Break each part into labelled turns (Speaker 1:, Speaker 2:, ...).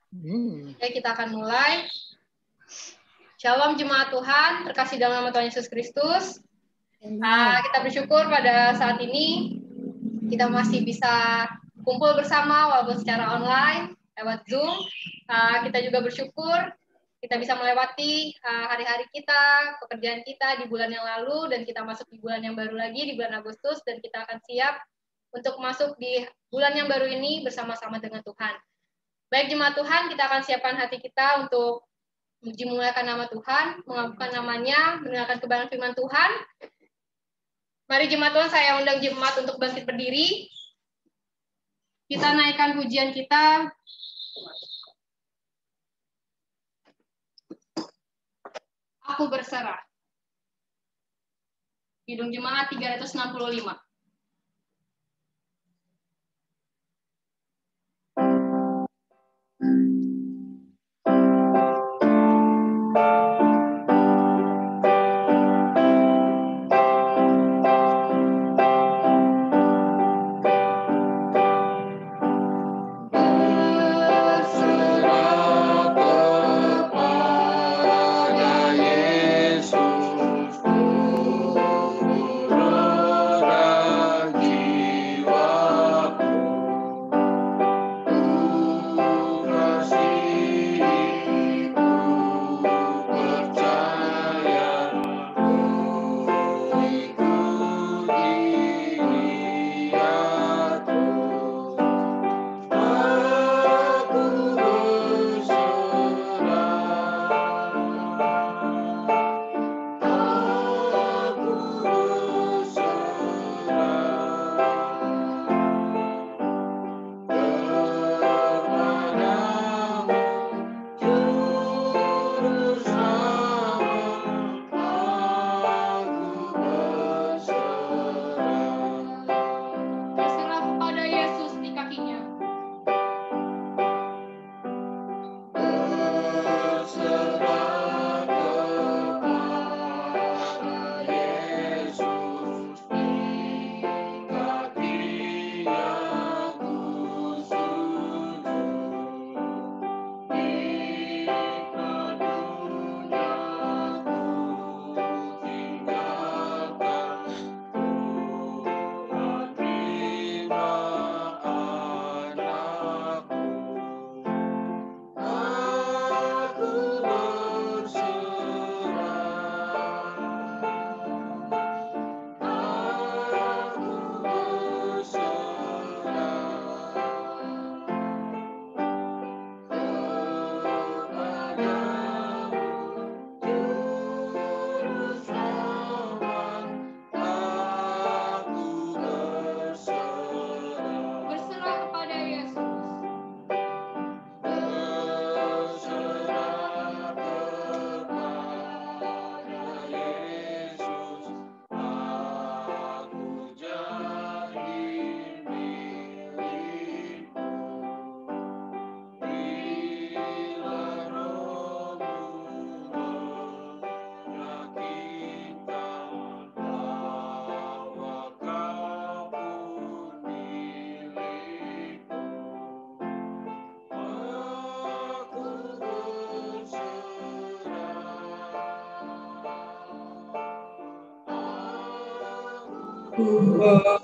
Speaker 1: Oke, kita akan mulai. Shalom jemaat Tuhan, terkasih dalam nama Tuhan Yesus Kristus. Kita bersyukur pada saat ini kita masih bisa kumpul bersama walaupun secara online lewat Zoom. Kita juga bersyukur kita bisa melewati hari-hari kita, pekerjaan kita di bulan yang lalu, dan kita masuk di bulan yang baru lagi, di bulan Agustus, dan kita akan siap untuk masuk di bulan yang baru ini bersama-sama dengan Tuhan. Baik jemaat Tuhan, kita akan siapkan hati kita untuk memuji memuliakan nama Tuhan, mengagungkan namanya, mendengarkan kebenaran firman Tuhan. Mari jemaat Tuhan, saya undang jemaat untuk bangkit berdiri. Kita naikkan pujian kita. Aku berserah. Kidung Jemaat 365.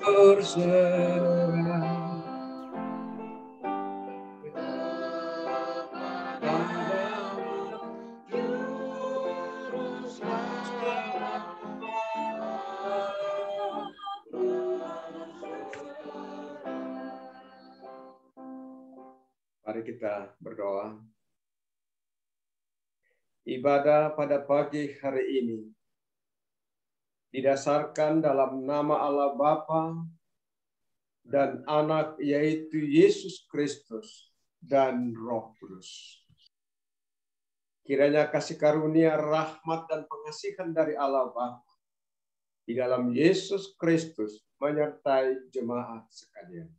Speaker 2: Berserah. Mari kita berdoa. Ibadah pada pagi hari ini didasarkan dalam nama Allah Bapa dan Anak yaitu Yesus Kristus dan Roh Kudus. Kiranya kasih karunia, rahmat dan pengasihan dari Allah Bapa di dalam Yesus Kristus menyertai jemaat sekalian.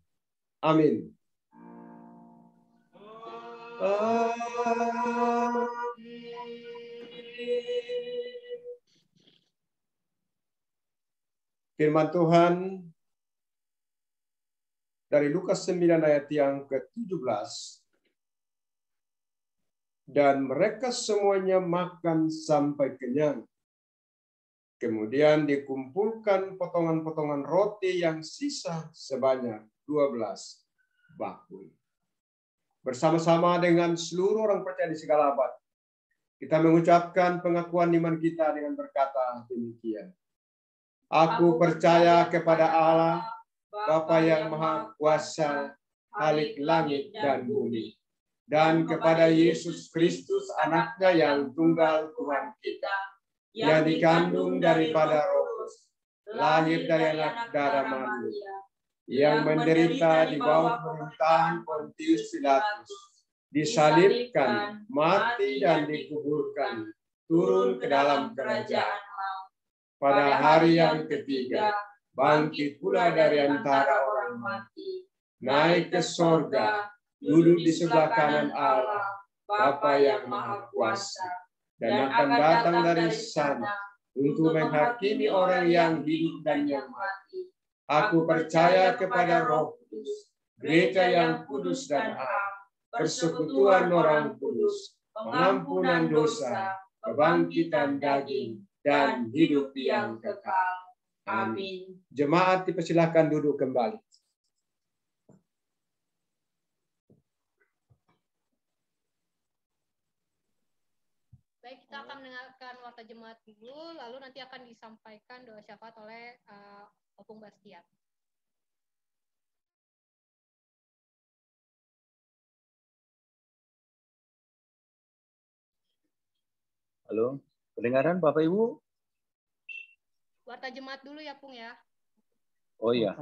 Speaker 2: Amin. Firman Tuhan dari Lukas 9 ayat yang ke-17 dan mereka semuanya makan sampai kenyang. Kemudian dikumpulkan potongan-potongan roti yang sisa sebanyak 12 bakul. Bersama-sama dengan seluruh orang percaya di segala abad, kita mengucapkan pengakuan iman kita dengan berkata demikian. Aku percaya kepada Allah, Bapa yang Maha Kuasa, Khalik langit dan bumi, dan kepada Yesus Kristus, Anaknya yang tunggal Tuhan kita, yang dikandung daripada Roh Kudus, lahir dari anak darah Maria, yang menderita di bawah pemerintahan Pontius Pilatus, disalibkan, mati dan dikuburkan, turun ke dalam kerajaan maut. Pada hari yang ketiga, bangkit pula dari antara orang mati, naik ke sorga, duduk di sebelah kanan Allah, Bapa yang Maha Kuasa, dan akan datang dari sana untuk menghakimi orang yang hidup dan yang mati. Aku percaya kepada Roh Kudus, gereja yang kudus dan am, persekutuan orang kudus, pengampunan dosa, kebangkitan daging, dan hidup yang kekal. Amin. Jemaat dipersilakan duduk kembali.
Speaker 1: Baik, kita akan mendengarkan warta jemaat dulu, lalu nanti akan disampaikan doa syafaat oleh Opung Bastian.
Speaker 3: Halo, kedengaran Bapak Ibu?
Speaker 1: Warta jemaat dulu ya, Pung ya.
Speaker 3: Oh iya.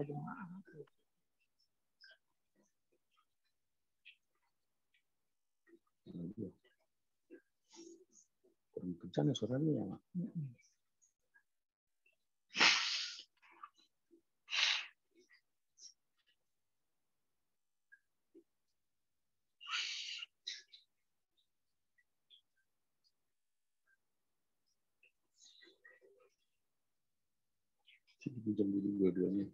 Speaker 3: Kurang kencang ya suaranya. Pinjam dulu dua-duanya.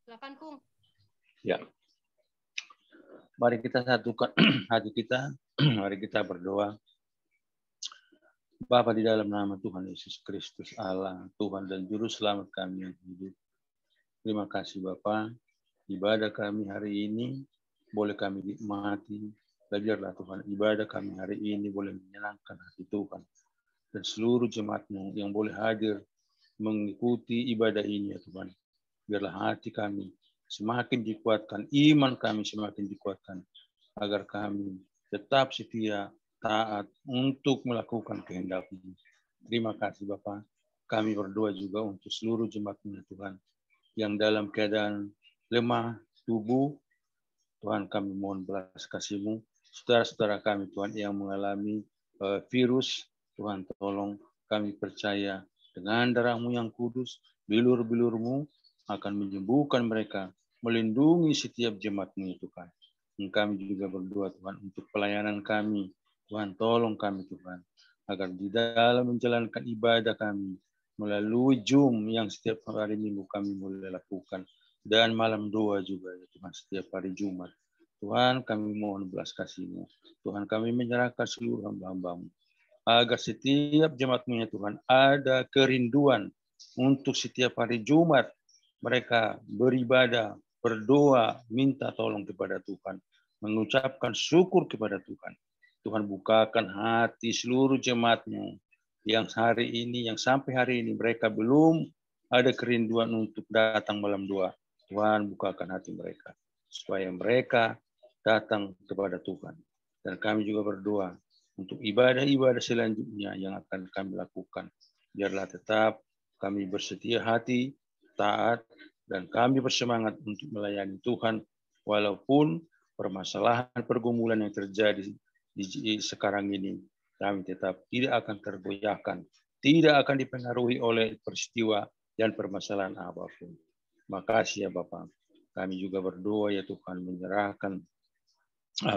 Speaker 1: Silakan, Pung.
Speaker 3: Ya. Mari kita satukan hati kita, mari kita berdoa. Bapa, di dalam nama Tuhan Yesus Kristus Allah, Tuhan dan Juru Selamat kami yang hidup. Terima kasih Bapa, ibadah kami hari ini boleh kami nikmati. Biarlah Tuhan, ibadah kami hari ini boleh menyenangkan hati Tuhan. Dan seluruh jemaat-Mu yang boleh hadir mengikuti ibadah ini ya Tuhan. Biarlah hati kami semakin dikuatkan, iman kami semakin dikuatkan, agar kami tetap setia, taat untuk melakukan kehendak-Mu. Terima kasih Bapa. Kami berdoa juga untuk seluruh jemaat-Mu Tuhan, yang dalam keadaan lemah tubuh, Tuhan kami mohon belas kasih-Mu. Saudara-saudara kami Tuhan yang mengalami virus, Tuhan tolong kami percaya dengan darah-Mu yang kudus, bilur-bilur-Mu akan menyembuhkan mereka, melindungi setiap jemaat-Mu Tuhan. Dan kami juga berdoa Tuhan untuk pelayanan kami. Tuhan tolong kami Tuhan, agar di dalam menjalankan ibadah kami, melalui Zoom yang setiap hari Minggu kami mulai lakukan, dan malam doa juga ya Tuhan setiap hari Jumat. Tuhan kami mohon belas kasih-Mu. Tuhan kami menyerahkan seluruh hamba-hamba-Mu, agar setiap jemaat-Mu ya Tuhan ada kerinduan untuk setiap hari Jumat mereka beribadah, berdoa, minta tolong kepada Tuhan, mengucapkan syukur kepada Tuhan. Tuhan bukakan hati seluruh jemaat-Mu yang hari ini, yang sampai hari ini mereka belum ada kerinduan untuk datang malam doa. Tuhan bukakan hati mereka supaya mereka datang kepada Tuhan. Dan kami juga berdoa untuk ibadah-ibadah selanjutnya yang akan kami lakukan. Biarlah tetap kami bersetia hati, taat, dan kami bersemangat untuk melayani Tuhan walaupun permasalahan pergumulan yang terjadi di sekarang ini kami tetap tidak akan tergoyahkan, tidak akan dipengaruhi oleh peristiwa dan permasalahan apapun. Makasih ya Bapa. Kami juga berdoa ya Tuhan, menyerahkan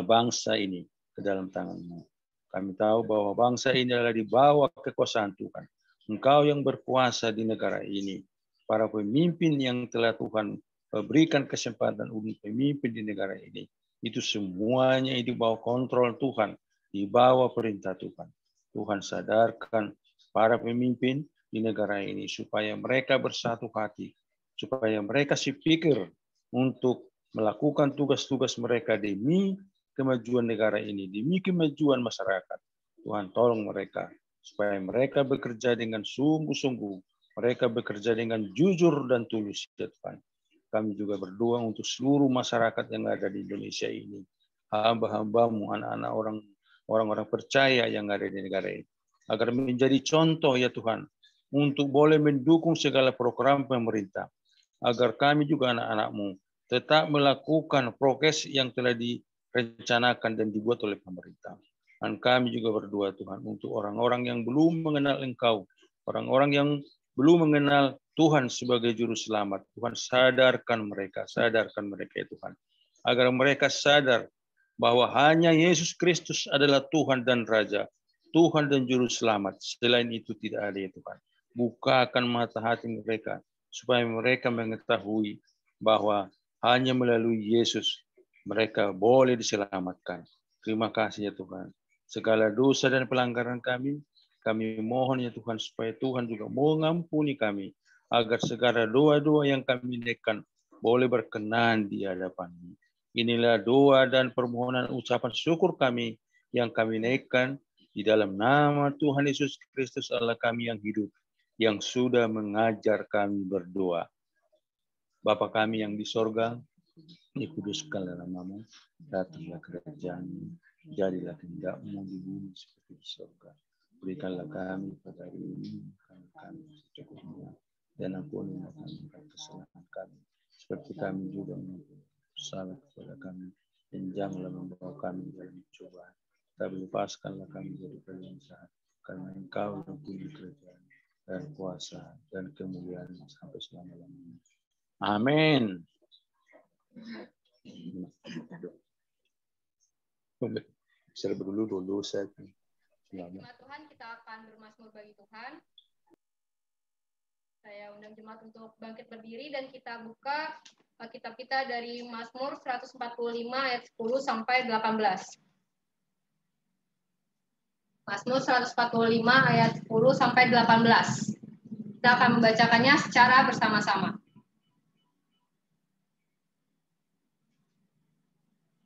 Speaker 3: bangsa ini ke dalam tangan-Mu. Kami tahu bahwa bangsa ini adalah di bawah kekuasaan Tuhan. Engkau yang berkuasa di negara ini. Para pemimpin yang telah Tuhan berikan kesempatan untuk pemimpin di negara ini. Itu semuanya di bawah kontrol Tuhan. Di bawah perintah Tuhan. Tuhan sadarkan para pemimpin di negara ini supaya mereka bersatu hati. Supaya mereka pikir untuk melakukan tugas-tugas mereka demi kemajuan negara ini, demi kemajuan masyarakat. Tuhan tolong mereka, supaya mereka bekerja dengan sungguh-sungguh, mereka bekerja dengan jujur dan tulus, ya Tuhan. Kami juga berdoa untuk seluruh masyarakat yang ada di Indonesia ini, hamba-hambamu, anak-anak orang-orang percaya yang ada di negara ini, agar menjadi contoh ya Tuhan, untuk boleh mendukung segala program pemerintah, agar kami juga anak-anak-Mu tetap melakukan prokes yang telah direncanakan dan dibuat oleh pemerintah. Dan kami juga berdoa Tuhan untuk orang-orang yang belum mengenal Engkau, orang-orang yang belum mengenal Tuhan sebagai juru selamat. Tuhan sadarkan mereka ya Tuhan. Agar mereka sadar bahwa hanya Yesus Kristus adalah Tuhan dan Raja, Tuhan dan juru selamat. Selain itu tidak ada ya Tuhan. Bukakan mata hati mereka supaya mereka mengetahui bahwa hanya melalui Yesus mereka boleh diselamatkan. Terima kasih ya Tuhan. Segala dosa dan pelanggaran kami mohon ya Tuhan supaya Tuhan juga mengampuni kami. Agar segala doa-doa yang kami naikkan boleh berkenan di hadapan-Mu. Inilah doa dan permohonan ucapan syukur kami yang kami naikkan di dalam nama Tuhan Yesus Kristus Allah kami yang hidup, yang sudah mengajar kami berdoa. Bapa kami yang di sorga, dikuduskanlah nama-Mu, datanglah kerajaan-Mu, jadilah kehendak-Mu di bumi seperti di sorga. Berikanlah kami pada hari ini kami secukupnya, dan ampunilah kami kesalahan kami, seperti kami juga mengampuni salah kepada kami, dan janganlah membawa kami dalam cobaan, tapi lepaskanlah kami dari perbuatan jahat, karena Engkau yang punya kerajaan dan kuasa dan kemuliaan sampai selama-lamanya. Amin. Bisa dulu saya.
Speaker 1: Jemaat Tuhan, kita akan bermazmur bagi Tuhan. Saya undang jemaat untuk bangkit berdiri dan kita buka kitab kita dari Mazmur 145 ayat 10 sampai 18. Mazmur 145 ayat 10 sampai 18. Kita akan membacakannya secara bersama-sama.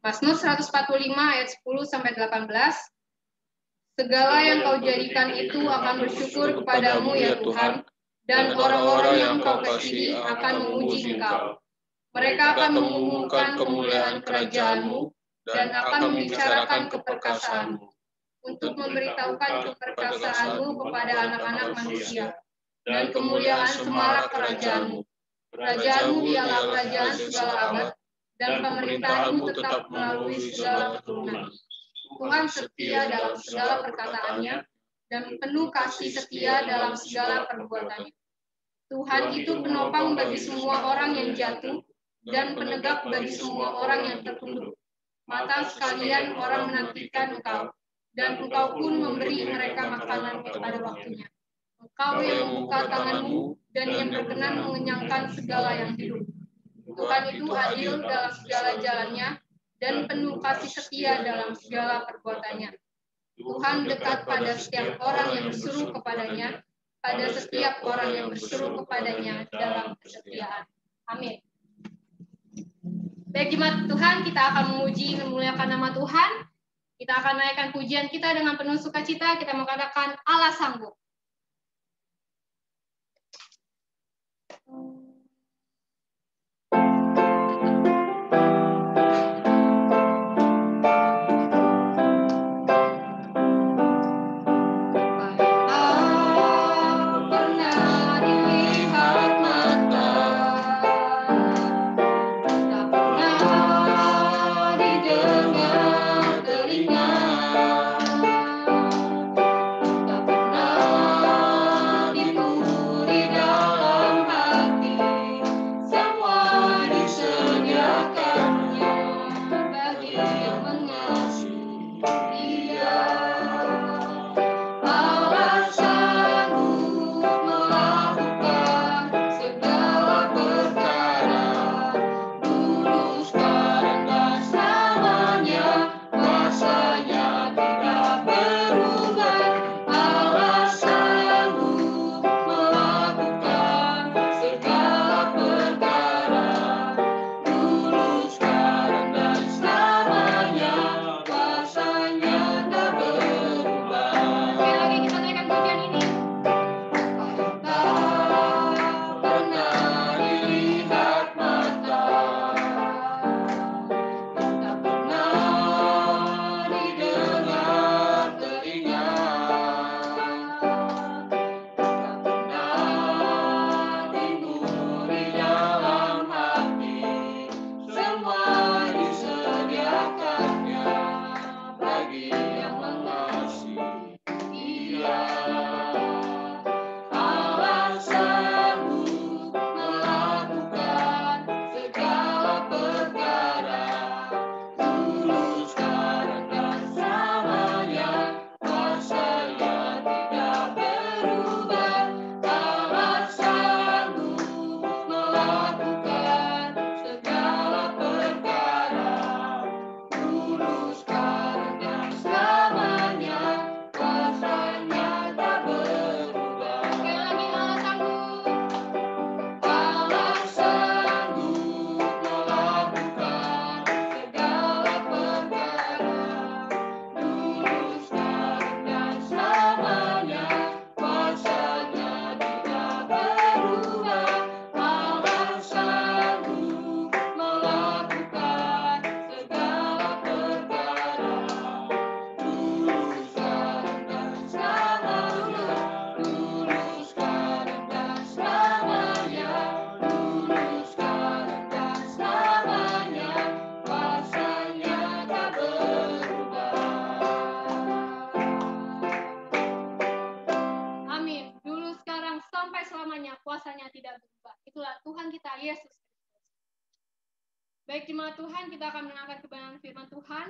Speaker 1: Mazmur 145 ayat 10 sampai 18. Segala yang Kau jadikan itu akan bersyukur kepadamu ya Tuhan, dan orang-orang yang Kau kasihi akan memuji Engkau. Mereka akan mengumumkan kemuliaan kerajaan-Mu dan akan membicarakan keperkasaanmu, untuk memberitahukan keperkasaanmu kepada anak-anak manusia dan kemuliaan semarak kerajaan-Mu. Kerajaan-Mu ialah kerajaan segala abad, dan pemerintahan-Mu tetap melalui segala keturunan. Tuhan setia dalam segala perkataannya dan penuh kasih setia dalam segala perbuatannya. Tuhan itu penopang bagi semua orang yang jatuh dan penegak bagi semua orang yang tertunduk. Mata sekalian orang menantikan Engkau, dan Engkau pun memberi mereka makanan pada waktunya. Engkau yang membuka tangan-Mu dan yang berkenan mengenyangkan segala yang hidup. Tuhan itu adil dalam segala jalannya dan penuh kasih setia dalam segala perbuatannya. Tuhan dekat pada setiap orang yang berseru kepadanya, pada setiap orang yang berseru kepadanya dalam kesetiaan. Amin. Baik jemaat Tuhan, kita akan memuji memuliakan nama Tuhan. Kita akan naikkan pujian kita dengan penuh sukacita. Kita mengatakan Allah sanggup. Yesus Kristus. Baik jemaat Tuhan, kita akan mendengarkan kebenaran firman Tuhan.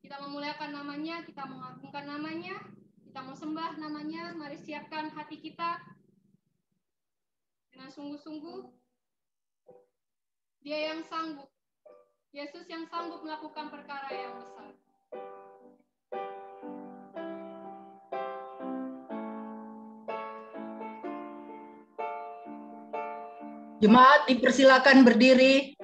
Speaker 1: Kita memuliakan namanya, kita mengagungkan namanya, kita mau sembah namanya. Mari siapkan hati kita dengan sungguh-sungguh. Dia yang sanggup, Yesus yang sanggup melakukan perkara yang besar.
Speaker 4: Jemaat dipersilakan berdiri.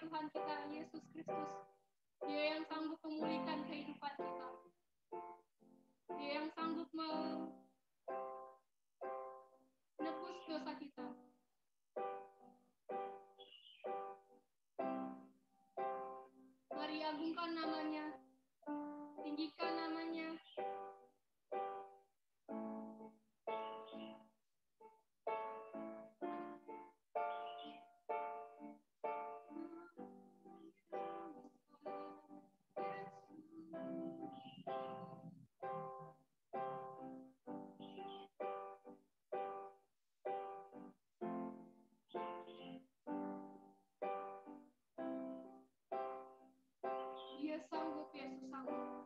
Speaker 1: Tuhan kita Yesus Kristus. Dia yang sanggup memulihkan kehidupan kita. Dia yang sanggup menebus dosa kita. Mari agungkan namanya, tinggikan namanya. Dia sanggup, Yesus sanggup.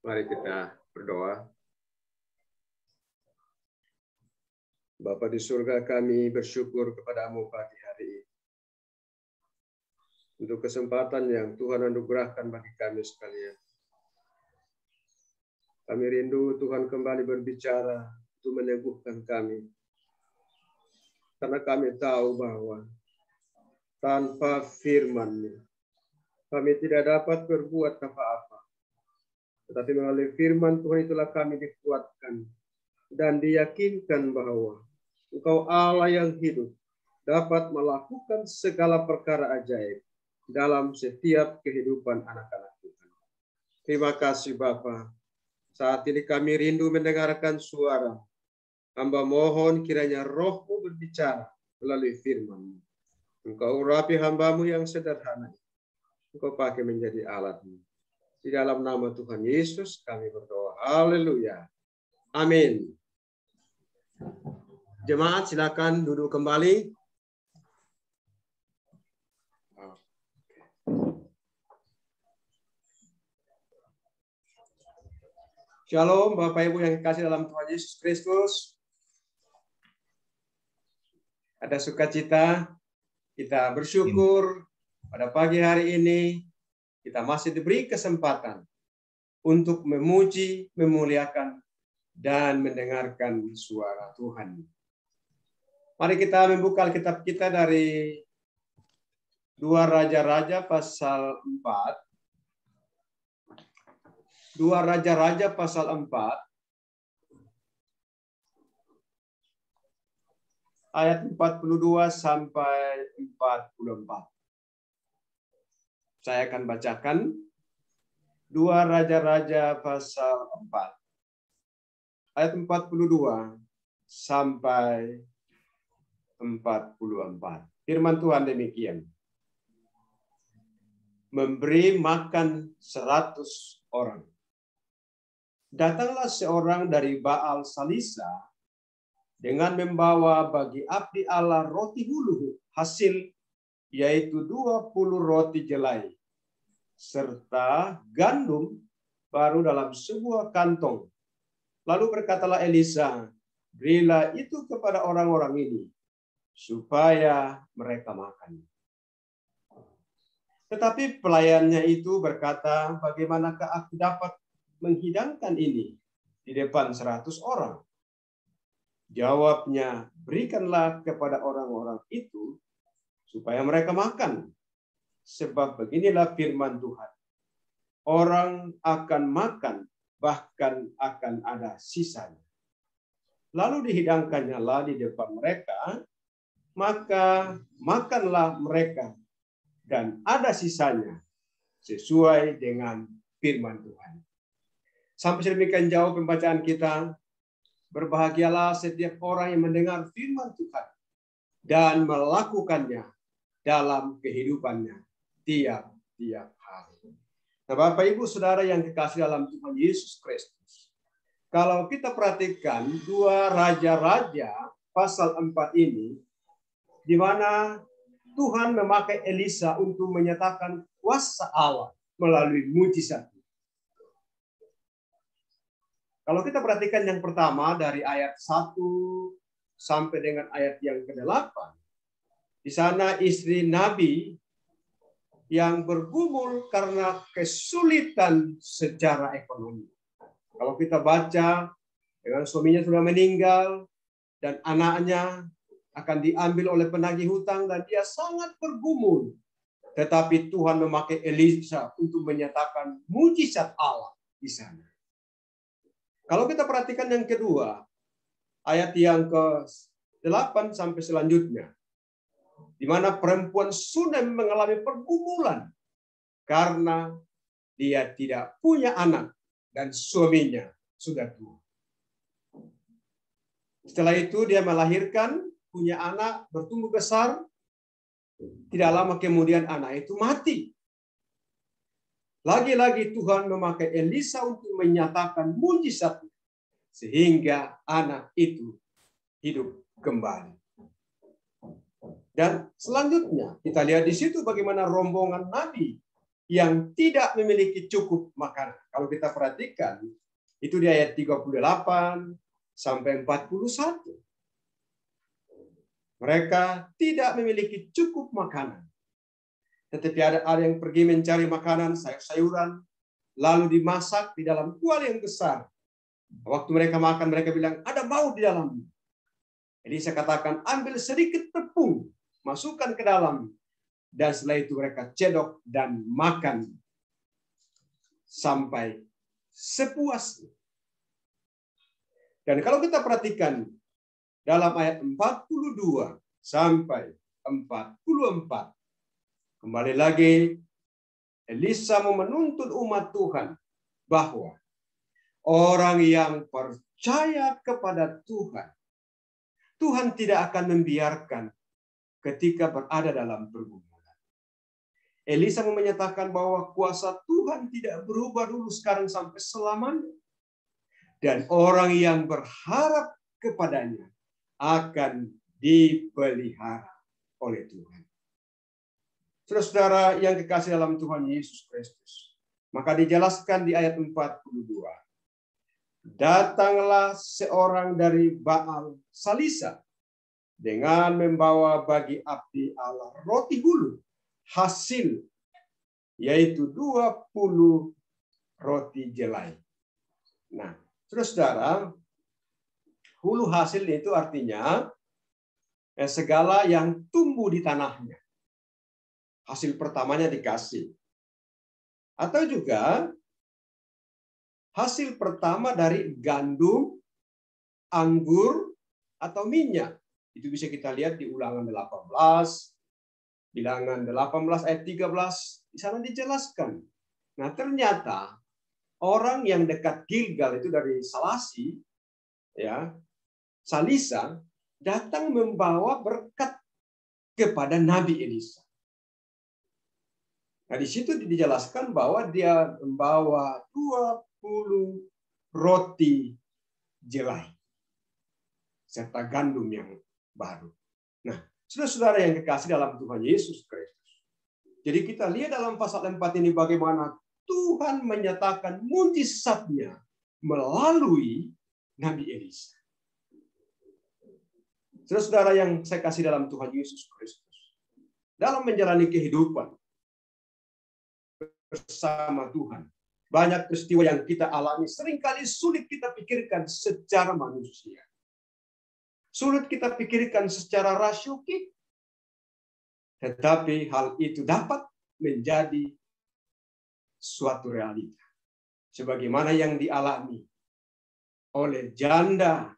Speaker 2: Mari kita berdoa. Bapa di surga, kami bersyukur kepadamu pagi hari ini. Untuk kesempatan yang Tuhan anugerahkan bagi kami sekalian. Kami rindu Tuhan kembali berbicara untuk meneguhkan kami. Karena kami tahu bahwa tanpa firman-Mu, kami tidak dapat berbuat apa-apa. Tetapi melalui firman Tuhan itulah kami dikuatkan dan diyakinkan bahwa Engkau Allah yang hidup dapat melakukan segala perkara ajaib dalam setiap kehidupan anak-anak Tuhan. Terima kasih Bapa. Saat ini kami rindu mendengarkan suara. Hamba mohon kiranya Roh-Mu berbicara melalui firman-Mu. Engkau urapi hamba-Mu yang sederhana. Engkau pakai menjadi alat-Mu. Di dalam nama Tuhan Yesus kami berdoa. Haleluya. Amin. Jemaat silakan duduk kembali. Shalom Bapak Ibu yang dikasihi dalam Tuhan Yesus Kristus. Ada sukacita, kita bersyukur pada pagi hari ini kita masih diberi kesempatan untuk memuji, memuliakan, dan mendengarkan suara Tuhan. Mari kita membuka Alkitab kita dari 2 Raja-Raja pasal 4. 2 Raja-Raja pasal 4. Ayat 42 sampai 44. Saya akan bacakan 2 Raja-Raja pasal 4. Ayat 42 sampai 44. Firman Tuhan demikian. Memberi makan 100 orang. Datanglah seorang dari Baal Salisa dengan membawa bagi abdi Allah roti hulu hasil, yaitu 20 roti jelai, serta gandum baru dalam sebuah kantong. Lalu berkatalah Elisa, berilah itu kepada orang-orang ini, supaya mereka makan. Tetapi pelayannya itu berkata, bagaimanakah aku dapat menghidangkan ini di depan 100 orang? Jawabnya, berikanlah kepada orang-orang itu, supaya mereka makan. Sebab beginilah firman Tuhan. Orang akan makan, bahkan akan ada sisanya. Lalu dihidangkannya lah di depan mereka, maka makanlah mereka, dan ada sisanya, sesuai dengan firman Tuhan. Sampai sedemikian jauh pembacaan kita. Berbahagialah setiap orang yang mendengar firman Tuhan dan melakukannya dalam kehidupannya tiap-tiap hari. Nah, Bapak Ibu Saudara yang dikasihi dalam Tuhan Yesus Kristus. Kalau kita perhatikan 2 Raja-Raja pasal 4 ini, di mana Tuhan memakai Elisa untuk menyatakan kuasa Allah melalui mujizat. Kalau kita perhatikan yang pertama dari ayat 1 sampai dengan ayat yang ke-8. Di sana istri Nabi yang bergumul karena kesulitan secara ekonomi. Kalau kita baca, dengan suaminya sudah meninggal dan anaknya akan diambil oleh penagih hutang dan dia sangat bergumul. Tetapi Tuhan memakai Elisa untuk menyatakan mujizat Allah di sana. Kalau kita perhatikan yang kedua, ayat yang ke-8 sampai selanjutnya, di mana perempuan Sunem mengalami pergumulan karena dia tidak punya anak dan suaminya sudah tua. Setelah itu dia melahirkan, punya anak, bertumbuh besar. Tidak lama kemudian anak itu mati. Lagi-lagi Tuhan memakai Elisa untuk menyatakan mujizat sehingga anak itu hidup kembali. Dan selanjutnya kita lihat di situ bagaimana rombongan Nabi yang tidak memiliki cukup makanan. Kalau kita perhatikan, itu di ayat 38 sampai 41. Mereka tidak memiliki cukup makanan. Tetapi ada yang pergi mencari makanan, sayur-sayuran, lalu dimasak di dalam kuali yang besar. Waktu mereka makan, mereka bilang, ada bau di dalamnya. Elisa katakan, ambil sedikit tepung, masukkan ke dalam. Dan setelah itu mereka cedok dan makan sampai sepuasnya. Dan kalau kita perhatikan dalam ayat 42 sampai 44, kembali lagi Elisa mau menuntut umat Tuhan bahwa orang yang percaya kepada Tuhan, Tuhan tidak akan membiarkan ketika berada dalam pergumulan. Elisa menyatakan bahwa kuasa Tuhan tidak berubah dulu, sekarang sampai selamanya. Dan orang yang berharap kepadanya akan dipelihara oleh Tuhan. Saudara-saudara yang kekasih dalam Tuhan Yesus Kristus, maka dijelaskan di ayat 42. Datanglah seorang dari Baal Salisa dengan membawa bagi abdi Allah roti hulu hasil, yaitu 20 roti jelai. Nah, saudara-saudara, hulu hasil itu artinya segala yang tumbuh di tanahnya. Hasil pertamanya dikasih. Atau juga hasil pertama dari gandum, anggur, atau minyak. Itu bisa kita lihat di Ulangan 18, Bilangan 18 ayat 13, di sana dijelaskan. Nah, ternyata orang yang dekat Gilgal itu dari Salasi, ya, Salisa, datang membawa berkat kepada Nabi Elisa. Nah, di situ dijelaskan bahwa dia membawa 20 roti jelai serta gandum yang baru. Nah, saudara-saudara yang kekasih dalam Tuhan Yesus Kristus. Jadi kita lihat dalam pasal 4 ini bagaimana Tuhan menyatakan mujizatnya melalui Nabi Elisa. Saudara-saudara yang saya kasih dalam Tuhan Yesus Kristus. Dalam menjalani kehidupan bersama Tuhan, banyak peristiwa yang kita alami seringkali sulit kita pikirkan secara manusia. Sulit kita pikirkan secara rasio kita. Tetapi hal itu dapat menjadi suatu realita. Sebagaimana yang dialami oleh janda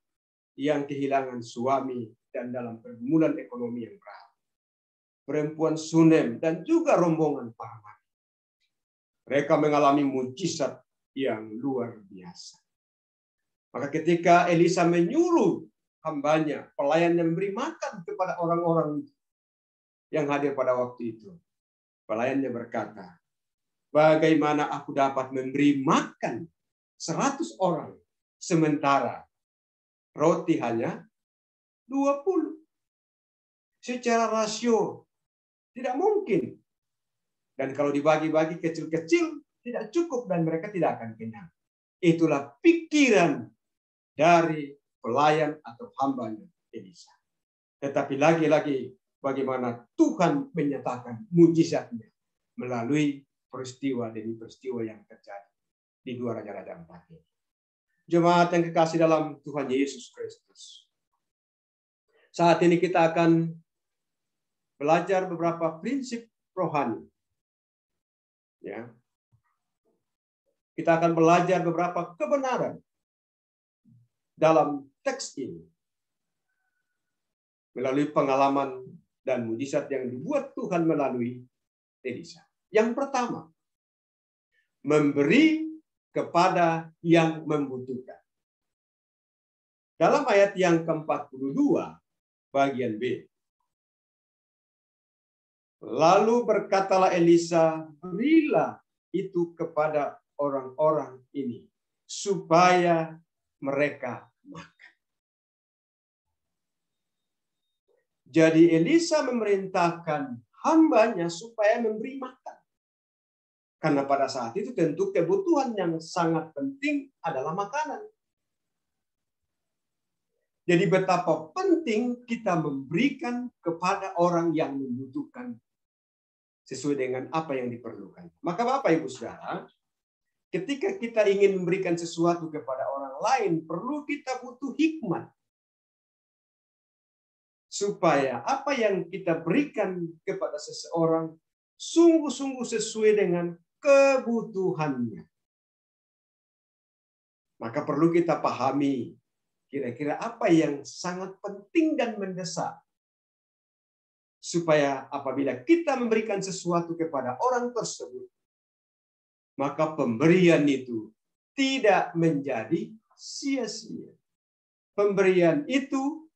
Speaker 2: yang kehilangan suami dan dalam pergumulan ekonomi yang berat. Perempuan Sunem dan juga rombongan para nabi. Mereka mengalami mujizat yang luar biasa. Maka ketika Elisa menyuruh hambanya, pelayannya memberi makan kepada orang-orang yang hadir pada waktu itu. Pelayannya berkata, bagaimana aku dapat memberi makan 100 orang, sementara roti hanya 20. Secara rasio tidak mungkin. Dan kalau dibagi-bagi kecil-kecil, tidak cukup dan mereka tidak akan kenyang. Itulah pikiran dari pelayan atau hambanya Elisa. Tetapi lagi-lagi bagaimana Tuhan menyatakan mujizatnya melalui peristiwa demi peristiwa yang terjadi di 2 Raja-Raja 4 ini. Jemaat yang kekasih dalam Tuhan Yesus Kristus. Saat ini kita akan belajar beberapa prinsip rohani. Ya. Kita akan belajar beberapa kebenaran dalam teks ini melalui pengalaman dan mujizat yang dibuat Tuhan melalui Elisa. Yang pertama, memberi kepada yang membutuhkan. Dalam ayat yang ke-42, bagian B. Lalu berkatalah Elisa, berilah itu kepada orang-orang ini, supaya mereka makan. Jadi Elisa memerintahkan hambanya supaya memberi makan. Karena pada saat itu tentu kebutuhan yang sangat penting adalah makanan. Jadi betapa penting kita memberikan kepada orang yang membutuhkan sesuai dengan apa yang diperlukan. Maka Bapak Ibu Saudara, ketika kita ingin memberikan sesuatu kepada orang lain, perlu kita butuh hikmat. Supaya apa yang kita berikan kepada seseorang sungguh-sungguh sesuai dengan kebutuhannya. Maka perlu kita pahami kira-kira apa yang sangat penting dan mendesak. Supaya apabila kita memberikan sesuatu kepada orang tersebut, maka pemberian itu tidak menjadi sia-sia. Pemberian itu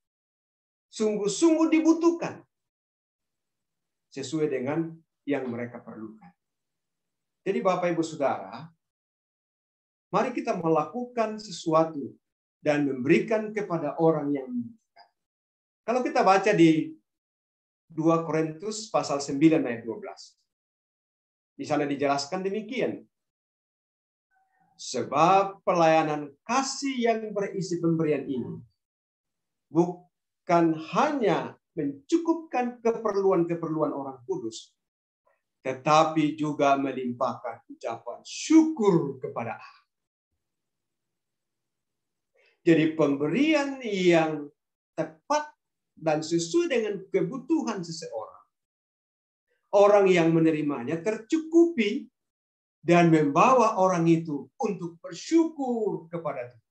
Speaker 2: sungguh-sungguh dibutuhkan sesuai dengan yang mereka perlukan. Jadi Bapak Ibu Saudara, mari kita melakukan sesuatu dan memberikan kepada orang yang membutuhkan. Kalau kita baca di 2 Korintus pasal 9 ayat 12. Di sana dijelaskan demikian. Sebab pelayanan kasih yang berisi pemberian ini bukan hanya mencukupkan keperluan-keperluan orang kudus, tetapi juga melimpahkan ucapan syukur kepada Allah. Jadi pemberian yang tepat dan sesuai dengan kebutuhan seseorang, orang yang menerimanya tercukupi dan membawa orang itu untuk bersyukur kepada Tuhan.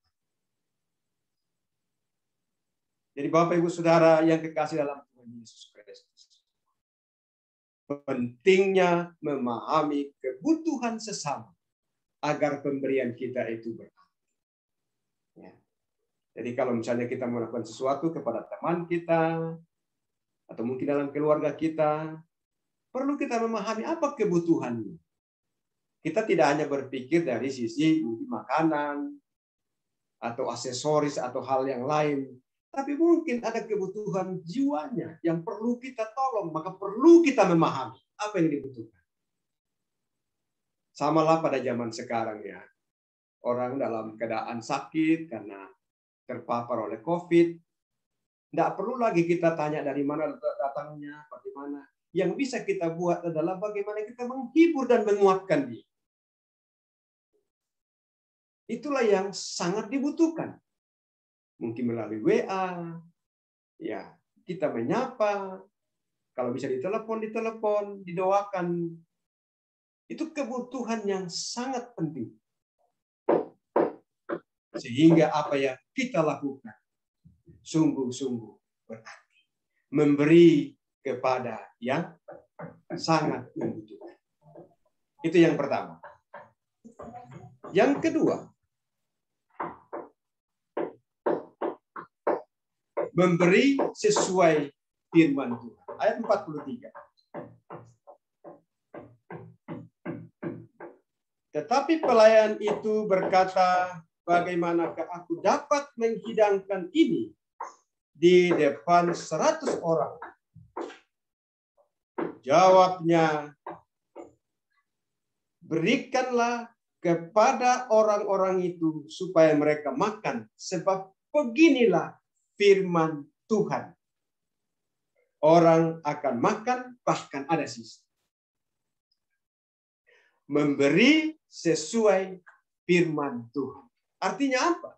Speaker 2: Jadi Bapak Ibu Saudara yang kekasih dalam Tuhan Yesus Kristus, pentingnya memahami kebutuhan sesama agar pemberian kita itu berarti. Ya. Jadi kalau misalnya kita melakukan sesuatu kepada teman kita, atau mungkin dalam keluarga kita, perlu kita memahami apa kebutuhannya. Kita tidak hanya berpikir dari sisi mungkin makanan, atau aksesoris, atau hal yang lain. Tapi mungkin ada kebutuhan jiwanya yang perlu kita tolong. Maka perlu kita memahami apa yang dibutuhkan. Samalah pada zaman sekarang ya. Orang dalam keadaan sakit karena terpapar oleh COVID. Tidak perlu lagi kita tanya dari mana datangnya, bagaimana. Yang bisa kita buat adalah bagaimana kita menghibur dan menguatkan dia. Itulah yang sangat dibutuhkan. Mungkin melalui WA, ya kita menyapa, kalau bisa ditelepon, didoakan. Itu kebutuhan yang sangat penting. Sehingga apa yang kita lakukan sungguh-sungguh berarti. Memberi kepada yang sangat membutuhkan. Itu yang pertama. Yang kedua, memberi sesuai firman Tuhan. Ayat 43. Tetapi pelayan itu berkata, bagaimanakah aku dapat menghidangkan ini di depan 100 orang? Jawabnya, berikanlah kepada orang-orang itu supaya mereka makan, sebab beginilah firman Tuhan. Orang akan makan, bahkan ada sisa. Memberi sesuai firman Tuhan. Artinya apa?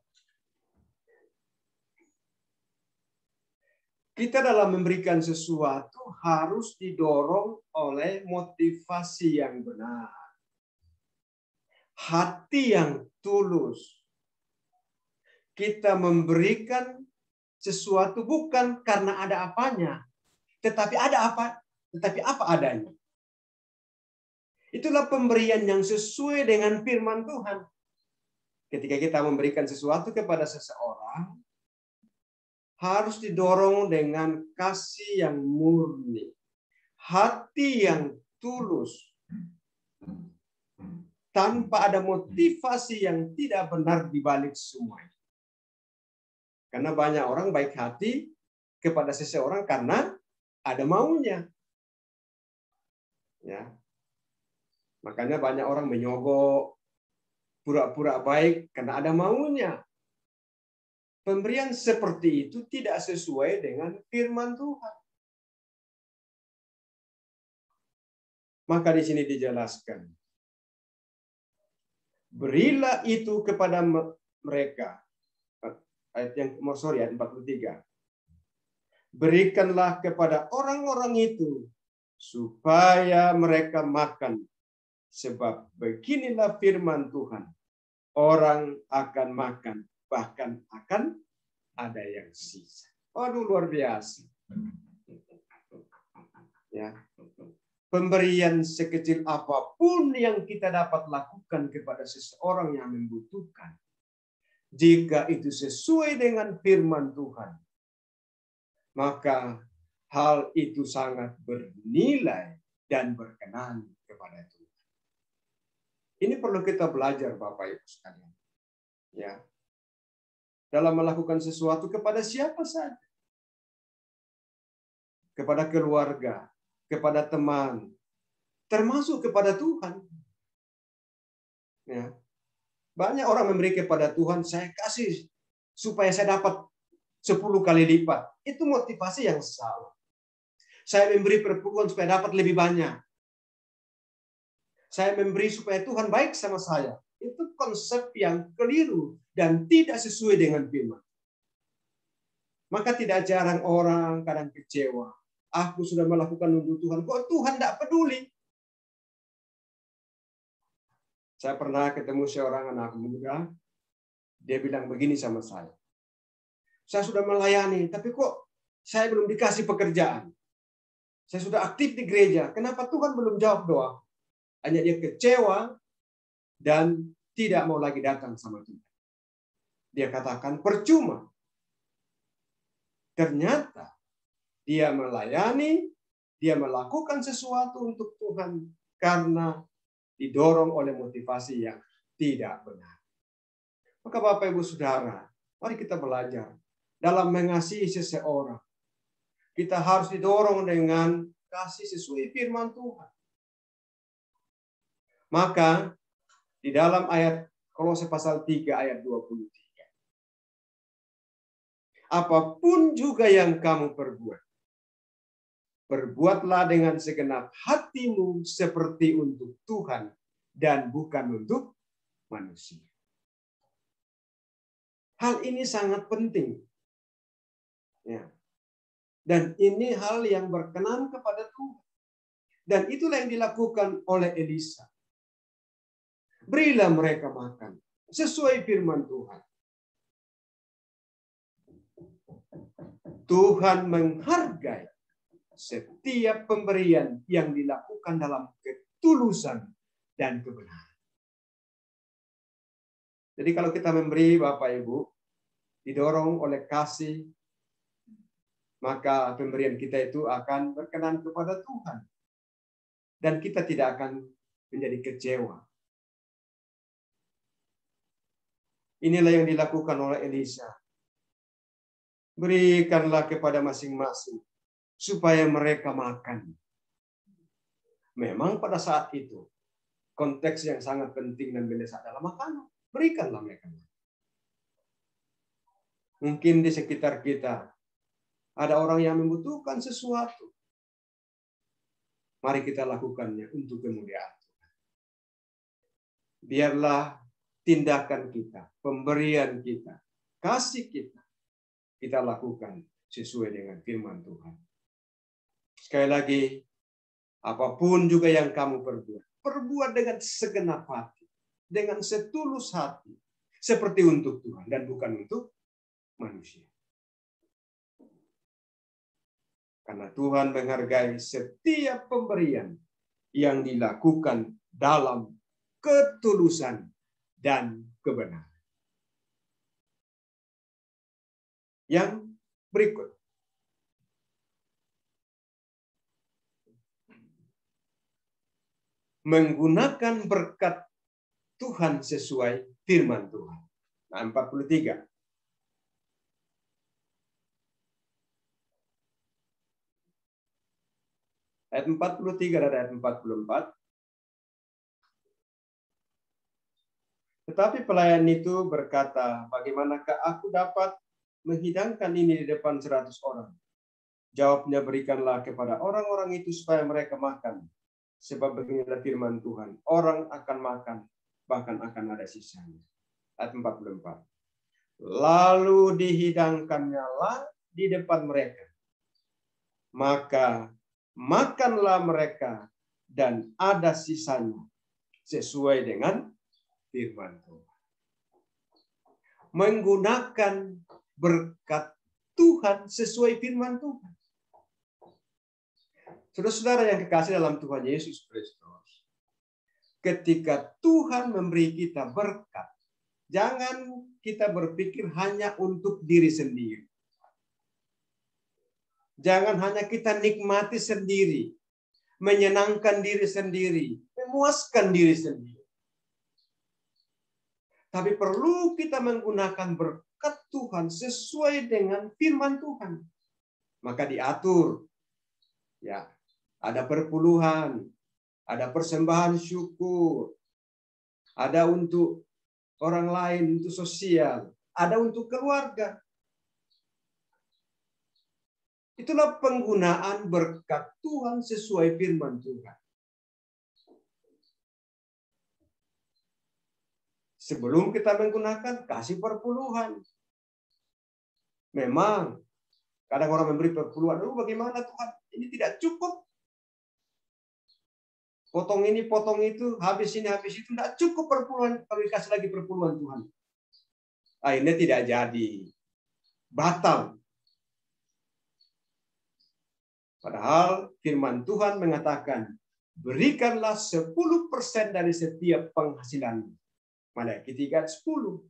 Speaker 2: Kita dalam memberikan sesuatu harus didorong oleh motivasi yang benar. Hati yang tulus. Kita memberikan sesuatu bukan karena ada apanya, tetapi apa adanya. Itulah pemberian yang sesuai dengan firman Tuhan. Ketika kita memberikan sesuatu kepada seseorang, harus didorong dengan kasih yang murni, hati yang tulus, tanpa ada motivasi yang tidak benar di balik semuanya. Karena banyak orang baik hati kepada seseorang karena ada maunya. Ya. Makanya banyak orang menyogok, pura-pura baik karena ada maunya. Pemberian seperti itu tidak sesuai dengan firman Tuhan. Maka di sini dijelaskan, berilah itu kepada mereka. Ayat 43. Berikanlah kepada orang-orang itu supaya mereka makan. Sebab beginilah firman Tuhan. Orang akan makan, bahkan akan ada yang sisa. Aduh, luar biasa. Ya. Pemberian sekecil apapun yang kita dapat lakukan kepada seseorang yang membutuhkan, jika itu sesuai dengan firman Tuhan, maka hal itu sangat bernilai dan berkenan kepada Tuhan. Ini perlu kita belajar, Bapak Ibu sekalian. Ya. Dalam melakukan sesuatu kepada siapa saja. Kepada keluarga, kepada teman, termasuk kepada Tuhan. Ya. Banyak orang memberi kepada Tuhan, saya kasih supaya saya dapat 10 kali lipat. Itu motivasi yang salah. Saya memberi perpuluhan supaya dapat lebih banyak. Saya memberi supaya Tuhan baik sama saya. Itu konsep yang keliru dan tidak sesuai dengan firman. Maka tidak jarang orang kadang kecewa. Aku sudah melakukan untuk Tuhan, kok Tuhan tidak peduli? Saya pernah ketemu seorang anak muda, dia bilang begini sama saya. Saya sudah melayani, tapi kok saya belum dikasih pekerjaan? Saya sudah aktif di gereja, kenapa Tuhan belum jawab doa? Hanya dia kecewa dan tidak mau lagi datang sama Tuhan. Dia katakan percuma. Ternyata dia melayani, dia melakukan sesuatu untuk Tuhan karena didorong oleh motivasi yang tidak benar. Maka Bapak Ibu Saudara, mari kita belajar dalam mengasihi seseorang. Kita harus didorong dengan kasih sesuai firman Tuhan. Maka di dalam ayat Kolose pasal 3 ayat 23. Apapun juga yang kamu perbuat, perbuatlah dengan segenap hatimu seperti untuk Tuhan dan bukan untuk manusia. Hal ini sangat penting. Ya. Dan ini hal yang berkenan kepada Tuhan. Dan itulah yang dilakukan oleh Elisa. Berilah mereka makan sesuai firman Tuhan. Tuhan menghargai setiap pemberian yang dilakukan dalam ketulusan dan kebenaran. Jadi kalau kita memberi, Bapak Ibu, didorong oleh kasih, maka pemberian kita itu akan berkenan kepada Tuhan. Dan kita tidak akan menjadi kecewa. Inilah yang dilakukan oleh Elisa. Berikanlah kepada masing-masing supaya mereka makan. Memang pada saat itu konteks yang sangat penting dan mendesak adalah makanan. Berikanlah mereka. Mungkin di sekitar kita ada orang yang membutuhkan sesuatu. Mari kita lakukannya untuk kemuliaan Tuhan. Biarlah tindakan kita, pemberian kita, kasih kita lakukan sesuai dengan firman Tuhan. Sekali lagi, apapun juga yang kamu perbuat dengan segenap hati, dengan setulus hati, seperti untuk Tuhan dan bukan untuk manusia. Karena Tuhan menghargai setiap pemberian yang dilakukan dalam ketulusan dan kebenaran. Yang berikut. Menggunakan berkat Tuhan sesuai firman Tuhan. Nah, 43. Ayat 43 dan ayat 44. Tetapi pelayan itu berkata, bagaimanakah aku dapat menghidangkan ini di depan 100 orang? Jawabnya, berikanlah kepada orang-orang itu supaya mereka makan. Sebab beginilah firman Tuhan, orang akan makan, bahkan akan ada sisanya. Ayat 44. Lalu dihidangkannya lah di depan mereka. Maka makanlah mereka dan ada sisanya sesuai dengan firman Tuhan. Menggunakan berkat Tuhan sesuai firman Tuhan. Saudara-saudara yang kekasih dalam Tuhan Yesus Kristus, ketika Tuhan memberi kita berkat, jangan kita berpikir hanya untuk diri sendiri. Jangan hanya kita nikmati sendiri, menyenangkan diri sendiri, memuaskan diri sendiri. Tapi perlu kita menggunakan berkat Tuhan sesuai dengan firman Tuhan. Maka diatur. Ya, ada perpuluhan, ada persembahan syukur, ada untuk orang lain, untuk sosial, ada untuk keluarga. Itulah penggunaan berkat Tuhan sesuai firman Tuhan. Sebelum kita menggunakan, kasih perpuluhan. Memang, kadang orang memberi perpuluhan. Bagaimana Tuhan? Ini tidak cukup. Potong ini, potong itu, habis ini, habis itu. Tidak cukup perpuluhan. Kalau dikasih lagi perpuluhan Tuhan. Akhirnya tidak jadi. Batal. Padahal firman Tuhan mengatakan, berikanlah 10% dari setiap penghasilanmu. Maleakhi 3:10.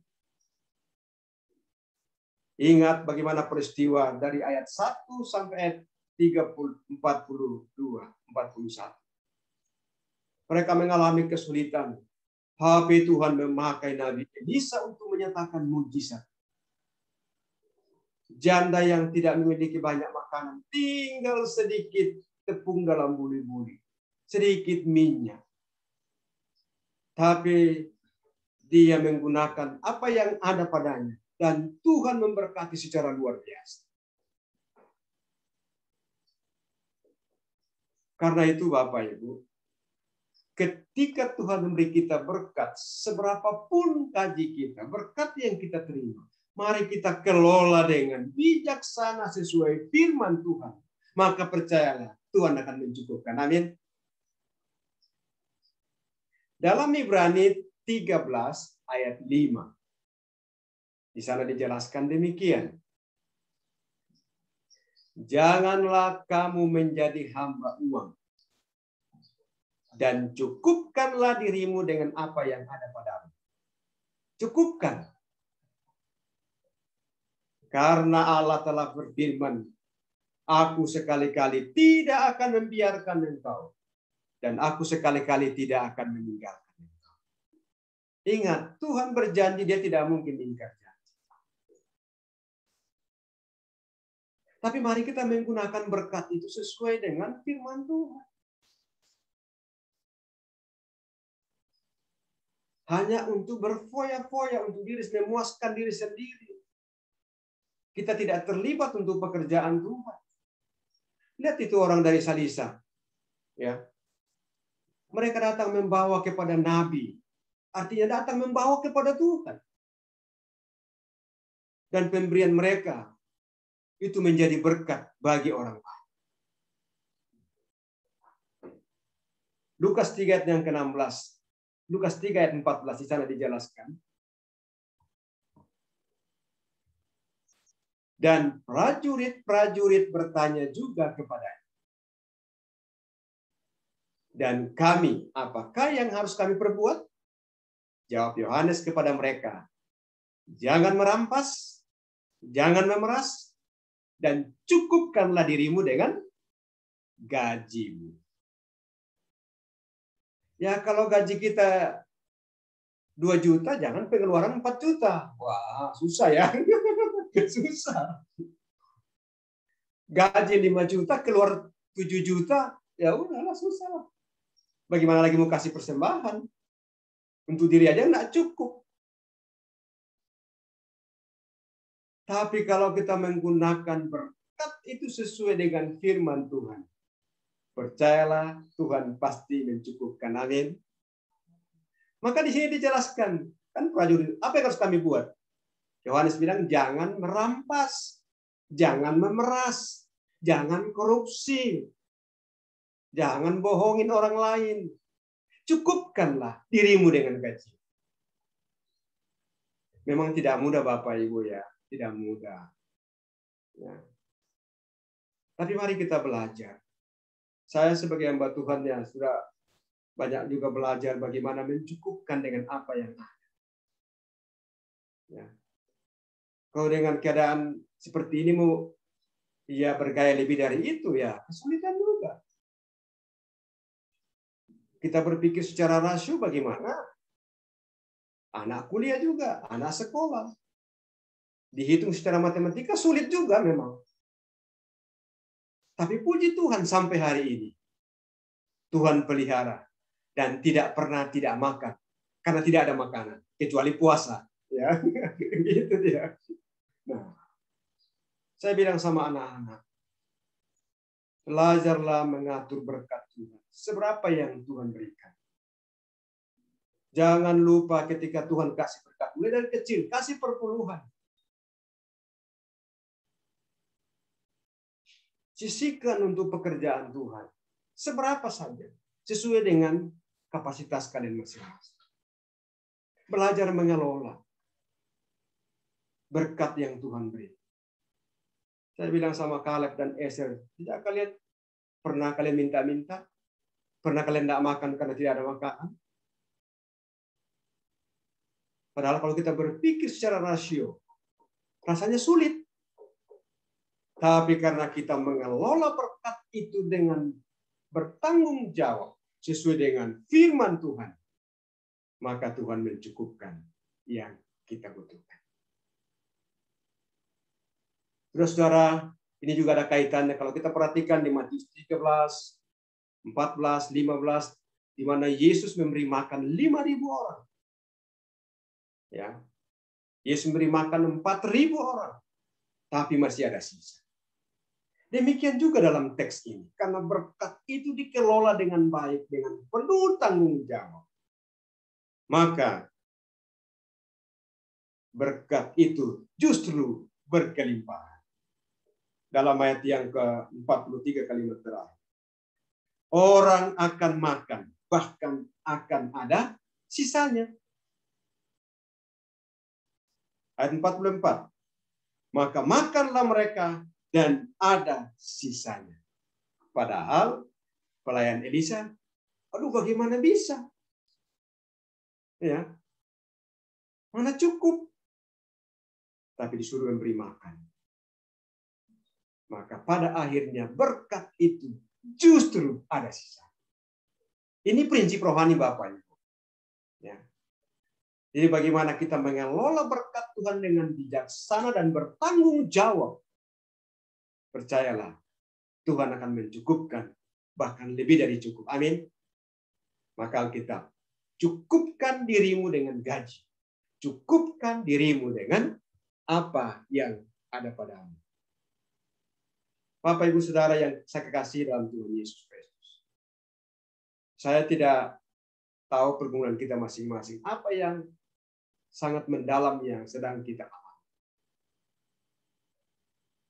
Speaker 2: Ingat bagaimana peristiwa dari ayat 1 sampai ayat 42, 41. Mereka mengalami kesulitan. Tapi Tuhan memakai Nabi Elisa untuk menyatakan mujizat. Janda yang tidak memiliki banyak makanan, tinggal sedikit tepung dalam buli-buli, sedikit minyak. Tapi dia menggunakan apa yang ada padanya. Dan Tuhan memberkati secara luar biasa. Karena itu Bapak Ibu, ketika Tuhan memberi kita berkat, seberapapun gaji kita, berkat yang kita terima, mari kita kelola dengan bijaksana sesuai firman Tuhan. Maka percayalah, Tuhan akan mencukupkan. Amin. Dalam Ibrani 13 ayat 5. Di sana dijelaskan demikian. Janganlah kamu menjadi hamba uang. Dan cukupkanlah dirimu dengan apa yang ada padamu. Cukupkan. Karena Allah telah berfirman, aku sekali-kali tidak akan membiarkan engkau. Dan aku sekali-kali tidak akan meninggalkan. Ingat, Tuhan berjanji dia tidak mungkin ingkar janji. Tapi mari kita menggunakan berkat itu sesuai dengan firman Tuhan. Hanya untuk berfoya-foya, untuk diri memuaskan diri sendiri. Kita tidak terlibat untuk pekerjaan Tuhan. Lihat itu orang dari Salisa. Ya. Mereka datang membawa kepada Nabi. Artinya datang membawa kepada Tuhan. Dan pemberian mereka itu menjadi berkat bagi orang lain. Lukas 3 ayat yang ke-16. Lukas 3 ayat 14 di sana dijelaskan. Dan prajurit-prajurit bertanya juga kepadanya. Dan kami, apakah yang harus kami perbuat? Jawab Yohanes kepada mereka, jangan merampas, jangan memeras, dan cukupkanlah dirimu dengan gajimu. Ya kalau gaji kita 2 juta, jangan pengeluaran 4 juta. Wah, susah ya. Susah. Gaji 5 juta, keluar 7 juta, ya udahlah susah. Bagaimana lagi mau kasih persembahan? Untuk diri aja nggak cukup. Tapi kalau kita menggunakan berkat itu sesuai dengan firman Tuhan, percayalah Tuhan pasti mencukupkan. Amin. Maka di sini dijelaskan, kan prajurit, apa yang harus kami buat? Yohanes bilang, jangan merampas, jangan memeras, jangan korupsi, jangan bohongin orang lain. Cukupkanlah dirimu dengan gaji. Memang tidak mudah Bapak Ibu ya, tidak mudah. Ya. Tapi mari kita belajar. Saya sebagai hamba Tuhan ya sudah banyak juga belajar bagaimana mencukupkan dengan apa yang ada. Ya. Kalau dengan keadaan seperti ini mau ya bergaya lebih dari itu ya kesulitan juga. Kita berpikir secara rasio bagaimana? Anak kuliah juga, anak sekolah. Dihitung secara matematika sulit juga memang. Tapi puji Tuhan sampai hari ini. Tuhan pelihara dan tidak pernah tidak makan. Karena tidak ada makanan. Kecuali puasa. Ya, gitu dia. Nah, saya bilang sama anak-anak. Belajarlah mengatur berkat Tuhan. Seberapa yang Tuhan berikan. Jangan lupa ketika Tuhan kasih berkat. Mulai dari kecil, kasih perpuluhan. Sisihkan untuk pekerjaan Tuhan. Seberapa saja. Sesuai dengan kapasitas kalian masing-masing. Belajar mengelola berkat yang Tuhan beri. Saya bilang sama Kaleb dan Eser, tidak kalian pernah kalian minta-minta? Pernah kalian tidak makan karena tidak ada makanan? Padahal kalau kita berpikir secara rasio, rasanya sulit. Tapi karena kita mengelola berkat itu dengan bertanggung jawab sesuai dengan firman Tuhan, maka Tuhan mencukupkan yang kita butuhkan. Saudara-saudara, ini juga ada kaitannya kalau kita perhatikan di Matius 13, 14, 15, di mana Yesus memberi makan 5.000 orang. Ya. Yesus memberi makan 4.000 orang. Tapi masih ada sisa. Demikian juga dalam teks ini. Karena berkat itu dikelola dengan baik, dengan penuh tanggung jawab. Maka berkat itu justru berkelimpahan. Dalam ayat yang ke-43 kalimat terakhir. Orang akan makan, bahkan akan ada sisanya. Ayat 44. Maka makanlah mereka dan ada sisanya. Padahal pelayan Elisa, aduh bagaimana bisa? Ya. Mana cukup? Tapi disuruh memberi makan. Maka pada akhirnya berkat itu justru ada sisa. Ini prinsip rohani Bapak Ibu. Ya. Jadi bagaimana kita mengelola berkat Tuhan dengan bijaksana dan bertanggung jawab. Percayalah, Tuhan akan mencukupkan, bahkan lebih dari cukup. Amin. Maka Alkitab, cukupkan dirimu dengan gaji. Cukupkan dirimu dengan apa yang ada padamu. Bapak Ibu Saudara yang saya kasihi dalam Tuhan Yesus Kristus. Saya tidak tahu pergumulan kita masing-masing. Apa yang sangat mendalam yang sedang kita alami.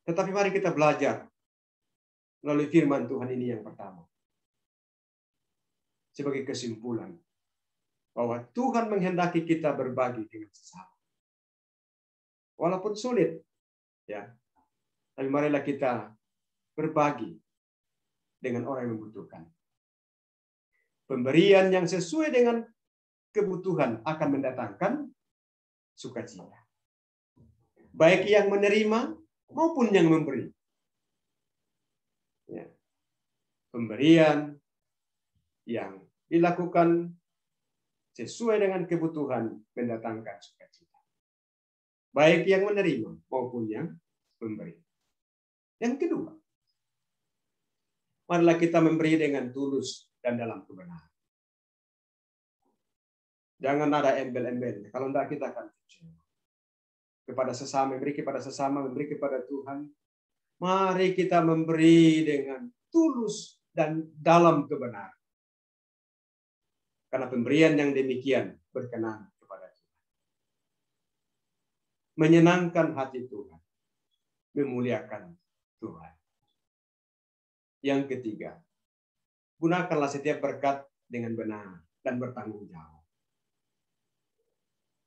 Speaker 2: Tetapi mari kita belajar melalui firman Tuhan ini yang pertama. Sebagai kesimpulan. Bahwa Tuhan menghendaki kita berbagi dengan sesama. Walaupun sulit. Ya. Tapi marilah kita berbagi dengan orang yang membutuhkan. Pemberian yang sesuai dengan kebutuhan akan mendatangkan sukacita. Baik yang menerima maupun yang memberi. Ya. Pemberian yang dilakukan sesuai dengan kebutuhan mendatangkan sukacita. Baik yang menerima maupun yang memberi. Yang kedua, marilah kita memberi dengan tulus dan dalam kebenaran. Jangan ada embel-embel. Kalau tidak kita akan kecewa. kepada sesama, memberi kepada sesama, memberi kepada Tuhan. Mari kita memberi dengan tulus dan dalam kebenaran. Karena pemberian yang demikian berkenan kepada Tuhan. Menyenangkan hati Tuhan. Memuliakan Tuhan. Yang ketiga, gunakanlah setiap berkat dengan benar dan bertanggung jawab.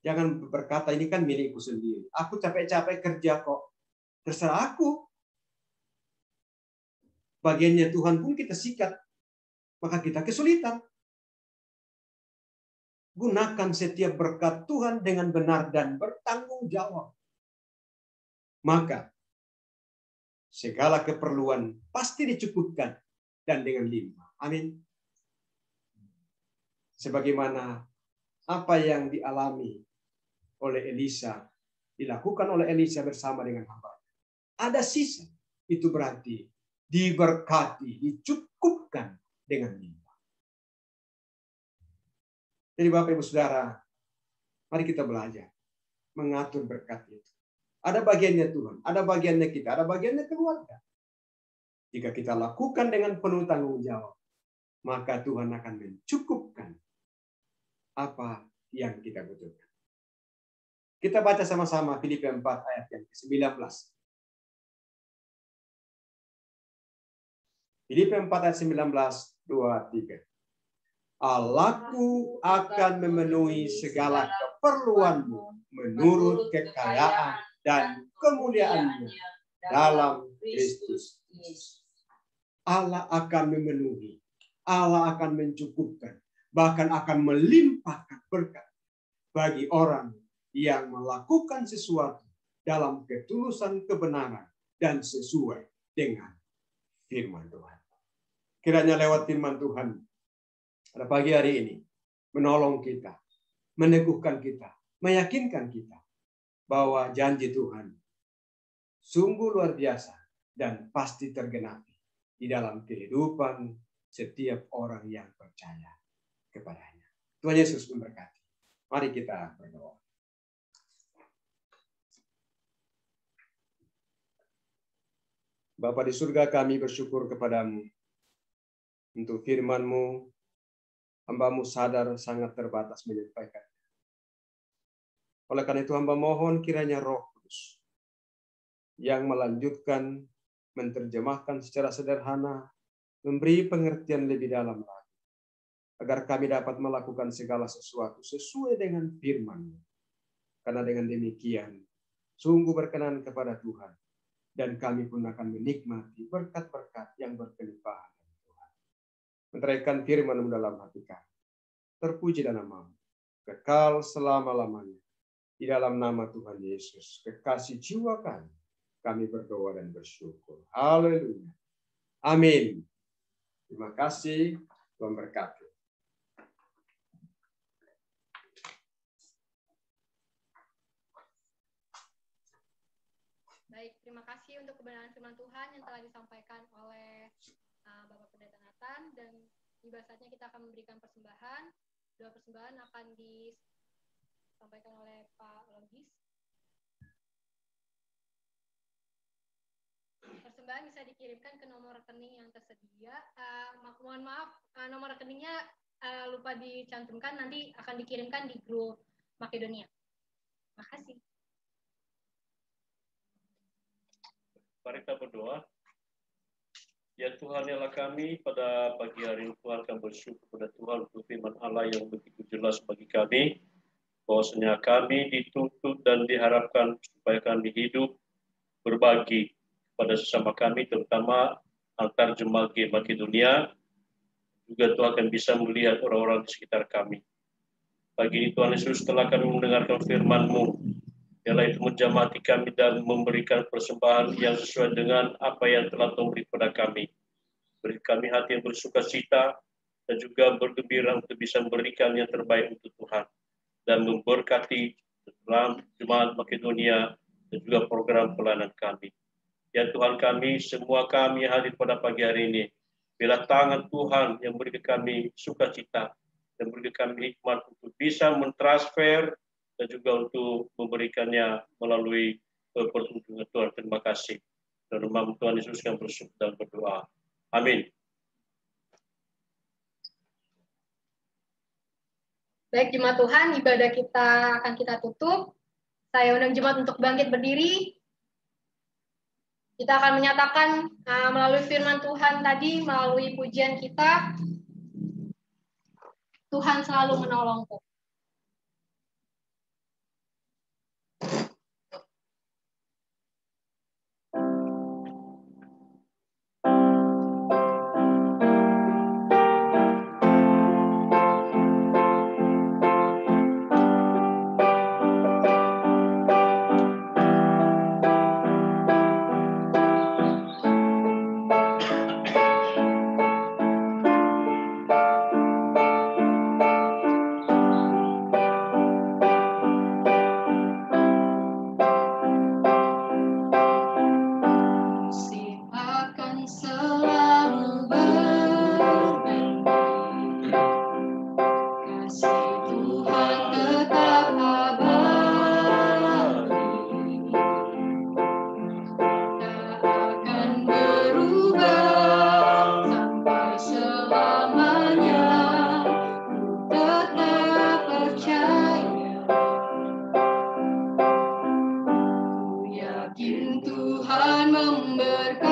Speaker 2: Jangan berkata, ini kan milikku sendiri. Aku capek-capek kerja kok. Terserah aku. Bagiannya Tuhan pun kita sikat. Maka kita kesulitan. Gunakan setiap berkat Tuhan dengan benar dan bertanggung jawab. Maka segala keperluan pasti dicukupkan dan dengan limpah. Amin. Sebagaimana apa yang dialami oleh Elisa, dilakukan oleh Elisa bersama dengan hamba. Ada sisa, itu berarti diberkati, dicukupkan dengan limpah. Jadi Bapak Ibu Saudara, mari kita belajar mengatur berkat itu. Ada bagiannya Tuhan, ada bagiannya kita, ada bagiannya keluarga. Jika kita lakukan dengan penuh tanggung jawab, maka Tuhan akan mencukupkan apa yang kita butuhkan. Kita baca sama-sama Filipi 4 ayat yang ke-19. Filipi 4 ayat 19, 2, 3. Allahku akan memenuhi segala keperluanmu menurut kekayaan dan kemuliaannya dalam Kristus. Allah akan memenuhi, Allah akan mencukupkan, bahkan akan melimpahkan berkat bagi orang yang melakukan sesuatu dalam ketulusan kebenaran dan sesuai dengan firman Tuhan. Kiranya lewat firman Tuhan pada pagi hari ini menolong kita, meneguhkan kita, meyakinkan kita bahwa janji Tuhan sungguh luar biasa dan pasti tergenapi di dalam kehidupan setiap orang yang percaya kepadanya. Tuhan Yesus memberkati. Mari kita berdoa. Bapa di surga, kami bersyukur kepadamu untuk firman-Mu. Hamba-Mu sadar sangat terbatas menyampaikan. Oleh karena itu hamba mohon kiranya Roh Kudus yang melanjutkan, menerjemahkan secara sederhana, memberi pengertian lebih dalam lagi, agar kami dapat melakukan segala sesuatu sesuai dengan firman-Mu. Karena dengan demikian, sungguh berkenan kepada Tuhan, dan kami pun akan menikmati berkat-berkat yang berkelimpahan. Meneraikan firman-Mu dalam hati kami. Terpuji dan nama-Mu kekal selama-lamanya. Di dalam nama Tuhan Yesus, kekasih jiwa kami berdoa dan bersyukur. Haleluya. Amin. Terima kasih. Tuhan berkati.
Speaker 1: Baik, terima kasih untuk kebenaran firman Tuhan yang telah disampaikan oleh Bapak Pendeta Nathan, dan tiba saatnya kita akan memberikan persembahan. Dua persembahan akan disampaikan oleh Pak Logis. Persembahan bisa dikirimkan ke nomor rekening yang tersedia. Mohon maaf, nomor rekeningnya lupa dicantumkan, nanti akan dikirimkan di grup Makedonia. Makasih.
Speaker 5: Mari kita berdoa. Ya Tuhan, Allah kami pada pagi hari ini Tuhan akan bersyukur kepada Tuhan untuk firman Allah yang begitu jelas bagi kami. Bahwasanya kami dituntut dan diharapkan supaya kami hidup berbagi pada sesama kami, terutama antar jemaat Makedonia. Juga Tuhan akan bisa melihat orang-orang di sekitar kami. Pagi ini Tuhan Yesus, setelah kami mendengarkan firman-Mu, ialah itu menjamati kami dan memberikan persembahan yang sesuai dengan apa yang telah Tuhan beri kepada kami. Beri kami hati yang bersuka cita dan juga bergembira untuk bisa memberikan yang terbaik untuk Tuhan dan memberkati dalam jemaat Makedonia dan juga program pelayanan kami. Ya Tuhan kami, semua kami hadir pada pagi hari ini. Bila tangan Tuhan yang beri kami sukacita dan beri kami hikmat untuk bisa mentransfer dan juga untuk memberikannya melalui pertunjukan Tuhan. Terima kasih. Dalam nama Tuhan Yesus kami bersyukur dan berdoa. Amin.
Speaker 1: Baik jemaat Tuhan, ibadah kita akan kita tutup. Saya undang jemaat untuk bangkit berdiri. Kita akan menyatakan melalui firman Tuhan tadi, melalui pujian kita, Tuhan selalu menolongku. Tuhan memberkati.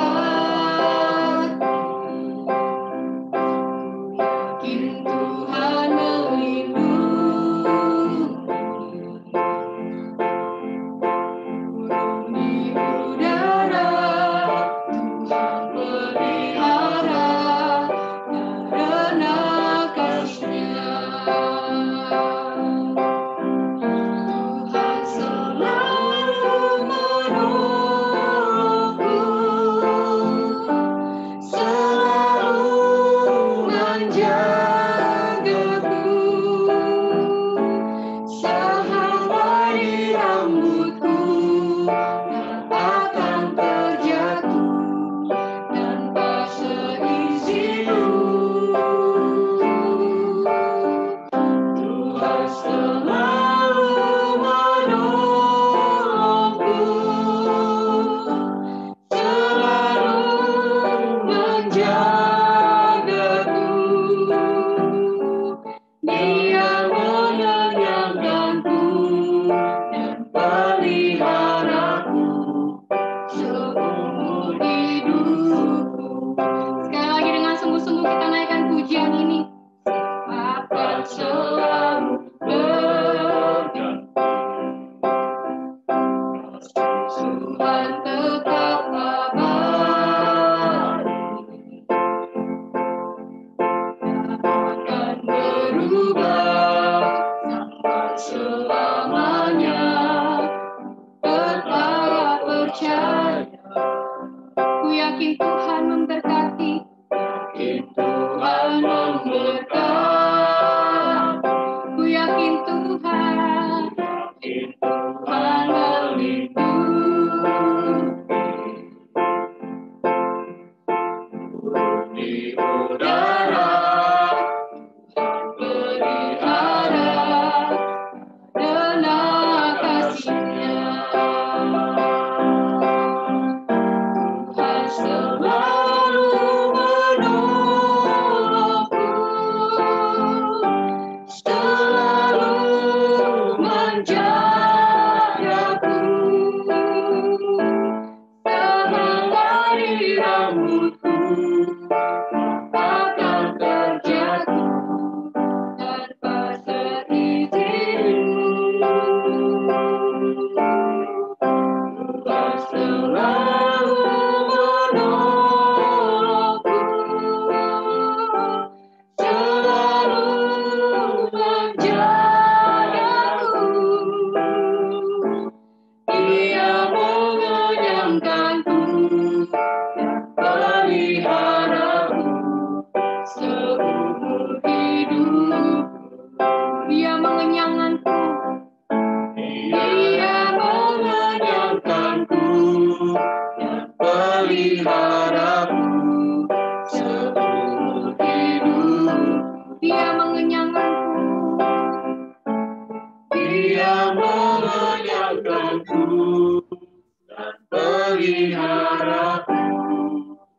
Speaker 5: dan peliharaku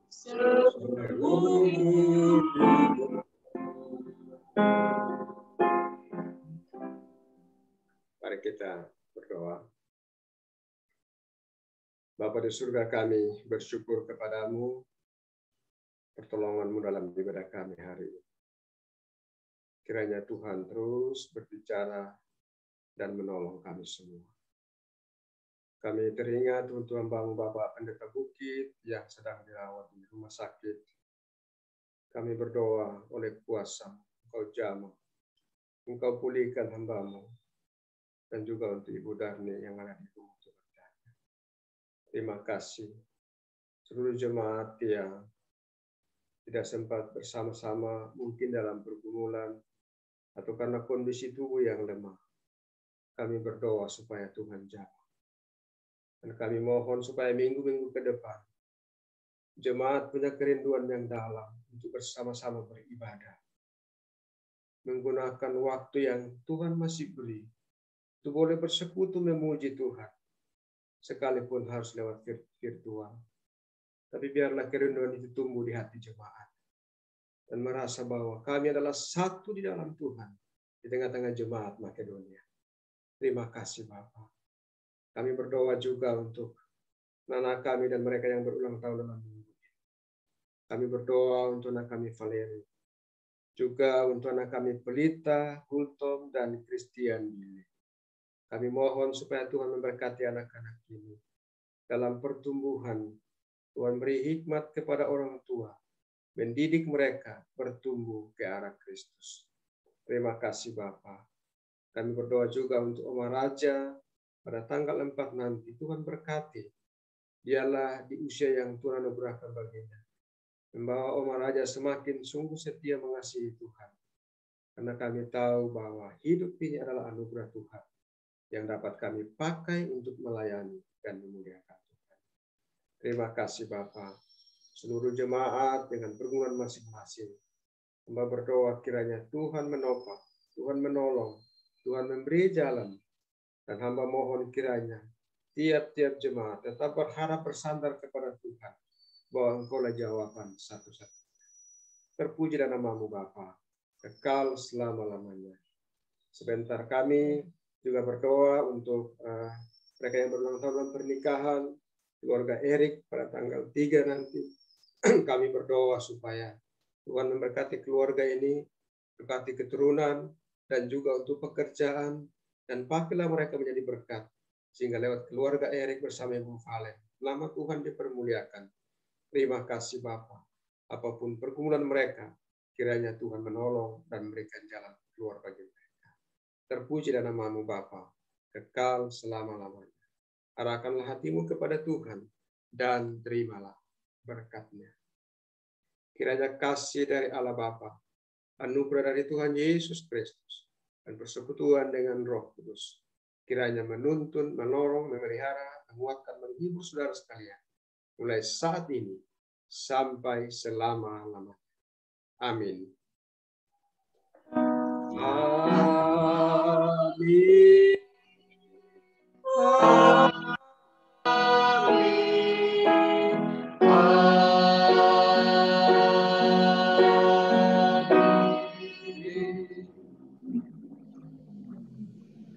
Speaker 2: seumur hidup. Mari kita berdoa. Bapa di surga, kami bersyukur kepadamu pertolonganmu dalam ibadah kami hari ini. Kiranya Tuhan terus berbicara dan menolong kami semua. Kami teringat untuk hamba-Mu Bapak Pendeta Bukit yang sedang dirawat di rumah sakit. Kami berdoa oleh kuasa Engkau jamah, Engkau pulihkan hamba-Mu, dan juga untuk Ibu Darni yang ada di rumah Tuhan. Terima kasih seluruh jemaat yang tidak sempat bersama-sama, mungkin dalam pergumulan atau karena kondisi tubuh yang lemah. Kami berdoa supaya Tuhan jamah. Dan kami mohon supaya minggu-minggu ke depan, jemaat punya kerinduan yang dalam untuk bersama-sama beribadah. Menggunakan waktu yang Tuhan masih beri, untuk boleh bersekutu memuji Tuhan. Sekalipun harus lewat virtual. Tapi biarlah kerinduan itu tumbuh di hati jemaat. Dan merasa bahwa kami adalah satu di dalam Tuhan. Di tengah-tengah jemaat Makedonia. Terima kasih Bapa. Kami berdoa juga untuk anak kami dan mereka yang berulang tahun dalam minggu ini. Kami berdoa untuk anak kami Valeri. Juga untuk anak kami Pelita, Hultom, dan Christian Billy. Kami mohon supaya Tuhan memberkati anak-anak ini dalam pertumbuhan. Tuhan beri hikmat kepada orang tua, mendidik mereka bertumbuh ke arah Kristus. Terima kasih Bapa. Kami berdoa juga untuk Oma Raja pada tanggal 4 nanti. Tuhan berkati. Dialah di usia yang Tuhan anugerahkan baginya. Membawa Oma Raja semakin sungguh setia mengasihi Tuhan. Karena kami tahu bahwa hidup ini adalah anugerah Tuhan yang dapat kami pakai untuk melayani dan memuliakan Tuhan. Terima kasih Bapa. Seluruh jemaat dengan pergumulan masing-masing. Hamba berdoa kiranya Tuhan menopang, Tuhan menolong, Tuhan memberi jalan. Dan hamba mohon kiranya tiap-tiap jemaat tetap berharap bersandar kepada Tuhan. Bahwa Engkaulah jawaban satu-satu. Terpuji dan nama-Mu Bapa, kekal selama-lamanya. Sebentar kami juga berdoa untuk mereka yang berulang tahun dalam pernikahan, keluarga Erik pada tanggal 3 nanti. Kami berdoa supaya Tuhan memberkati keluarga ini, berkati keturunan, dan juga untuk pekerjaan, dan pakailah mereka menjadi berkat, sehingga lewat keluarga Erik bersama Ibu Valen, nama Tuhan dipermuliakan. Terima kasih Bapa. Apapun pergumulan mereka, kiranya Tuhan menolong dan memberikan jalan keluar bagi mereka. Terpuji dan nama-Mu Bapa, kekal selama-lamanya. Arahkanlah hatimu kepada Tuhan dan terimalah berkat-Nya. Kiranya kasih dari Allah Bapa, anugerah dari Tuhan Yesus Kristus, dan persekutuan dengan Roh Kudus, kiranya menuntun, menolong, memelihara, menguatkan, menghibur saudara sekalian, mulai saat ini sampai selama-lamanya. Amin. Amin.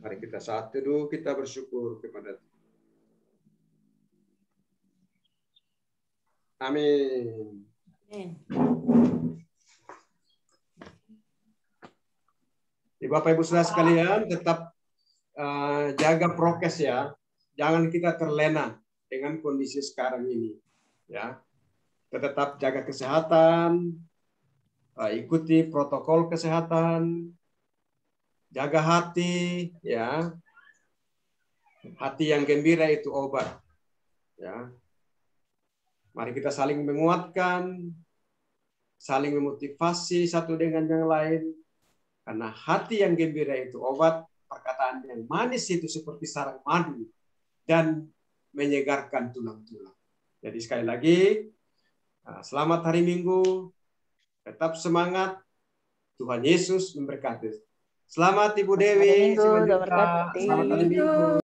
Speaker 2: Mari kita saat teduh, kita bersyukur kepada Tuhan. Amin. Bapak Ibu Saudara sekalian, tetap jaga prokes ya. Jangan kita terlena dengan kondisi sekarang ini. Ya, kita tetap jaga kesehatan, ikuti protokol kesehatan, jaga hati, ya. Hati yang gembira itu obat. Ya. Mari kita saling menguatkan, saling memotivasi satu dengan yang lain. Karena hati yang gembira itu obat, perkataan yang manis itu seperti sarang madu dan menyegarkan tulang-tulang. Jadi sekali lagi, selamat hari Minggu, tetap semangat, Tuhan Yesus memberkati. Selamat Ibu Dewi, selamat hari Minggu.